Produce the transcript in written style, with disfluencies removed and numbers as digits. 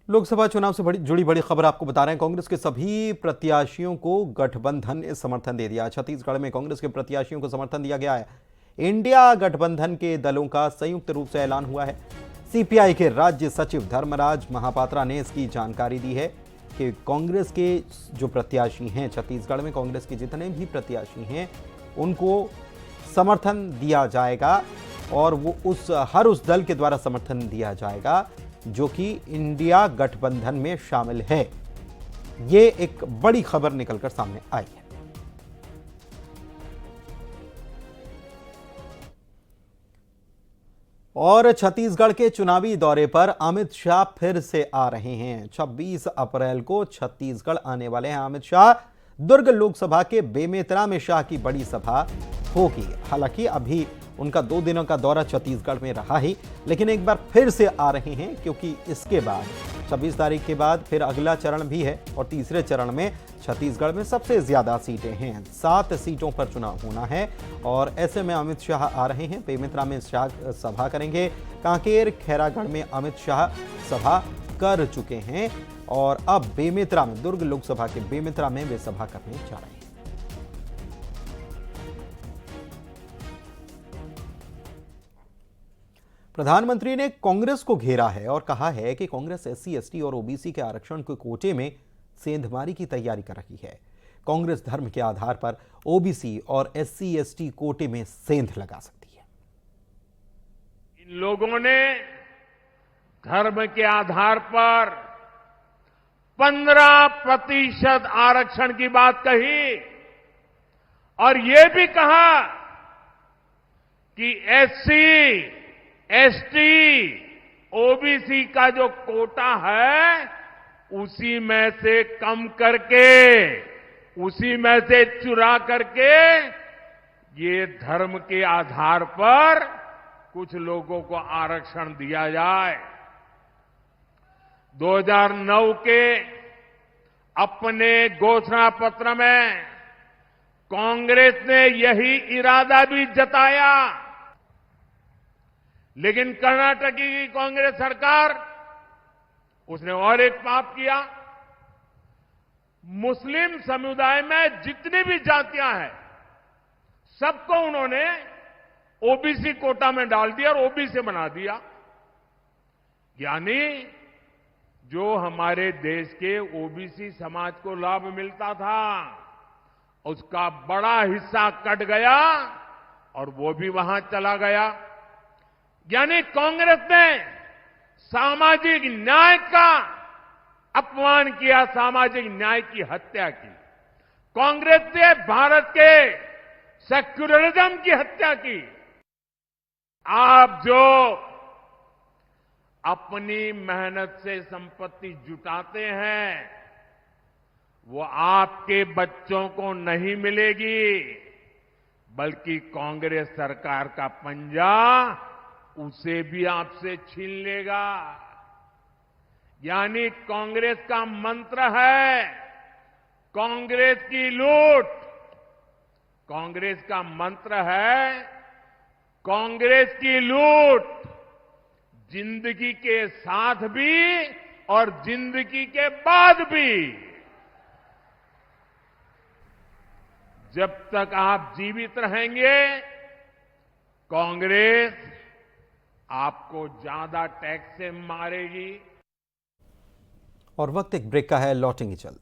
लोकसभा चुनाव से जुड़ी बड़ी खबर आपको बता रहे हैं। कांग्रेस के सभी प्रत्याशियों को गठबंधन ने समर्थन दे दिया। छत्तीसगढ़ में कांग्रेस के प्रत्याशियों को समर्थन दिया गया है। इंडिया गठबंधन के दलों का संयुक्त रूप से ऐलान हुआ है। सीपीआई के राज्य सचिव धर्मराज महापात्रा ने इसकी जानकारी दी है कि कांग्रेस के जो प्रत्याशी हैं, छत्तीसगढ़ में कांग्रेस के जितने भी प्रत्याशी हैं उनको समर्थन दिया जाएगा और वो हर उस दल के द्वारा समर्थन दिया जाएगा जो कि इंडिया गठबंधन में शामिल है। ये एक बड़ी खबर निकलकर सामने आई है। और छत्तीसगढ़ के चुनावी दौरे पर अमित शाह फिर से आ रहे हैं। 26 अप्रैल को छत्तीसगढ़ आने वाले हैं अमित शाह। दुर्ग लोकसभा के बेमेतरा में शाह की बड़ी सभा होगी। हालांकि अभी उनका 2 दिनों का दौरा छत्तीसगढ़ में रहा ही, लेकिन एक बार फिर से आ रहे हैं क्योंकि इसके बाद 26 तारीख के बाद फिर अगला चरण भी है और तीसरे चरण में छत्तीसगढ़ में सबसे ज्यादा सीटें हैं। 7 सीटों पर चुनाव होना है और ऐसे में अमित शाह आ रहे हैं। बेमेतरा में शाह सभा करेंगे। कांकेर खैरागढ़ में अमित शाह सभा कर चुके हैं और अब बेमेतरा में, दुर्ग लोकसभा के बेमेतरा में वे सभा करने जा रहे हैं। प्रधानमंत्री ने कांग्रेस को घेरा है और कहा है कि कांग्रेस एससी, एसटी और ओबीसी के आरक्षण के कोटे में सेंधमारी की तैयारी कर रही है। कांग्रेस धर्म के आधार पर ओबीसी और एससी, एसटी कोटे में सेंध लगा सकती है। इन लोगों ने धर्म के आधार पर 15% आरक्षण की बात कही और ये भी कहा कि एससी, एसटी, ओबीसी का जो कोटा है उसी में से कम करके, उसी में से चुरा करके ये धर्म के आधार पर कुछ लोगों को आरक्षण दिया जाए। 2009 के अपने घोषणा पत्र में कांग्रेस ने यही इरादा भी जताया, लेकिन कर्नाटक की कांग्रेस सरकार, उसने और एक पाप किया। मुस्लिम समुदाय में जितनी भी जातियां हैं सबको उन्होंने ओबीसी कोटा में डाल दिया और ओबीसी बना दिया। यानी जो हमारे देश के ओबीसी समाज को लाभ मिलता था उसका बड़ा हिस्सा कट गया और वो भी वहां चला गया। यानी कांग्रेस ने सामाजिक न्याय का अपमान किया, सामाजिक न्याय की हत्या की। कांग्रेस ने भारत के सेक्युलरिज्म की हत्या की। आप जो अपनी मेहनत से संपत्ति जुटाते हैं वो आपके बच्चों को नहीं मिलेगी, बल्कि कांग्रेस सरकार का पंजा उसे भी आपसे छीन लेगा। यानी कांग्रेस का मंत्र है कांग्रेस की लूट। कांग्रेस का मंत्र है कांग्रेस की लूट, जिंदगी के साथ भी और जिंदगी के बाद भी। जब तक आप जीवित रहेंगे कांग्रेस आपको ज्यादा टैक्स से मारेगी। और वक्त एक ब्रेक का है, लौटेंगे जल्द।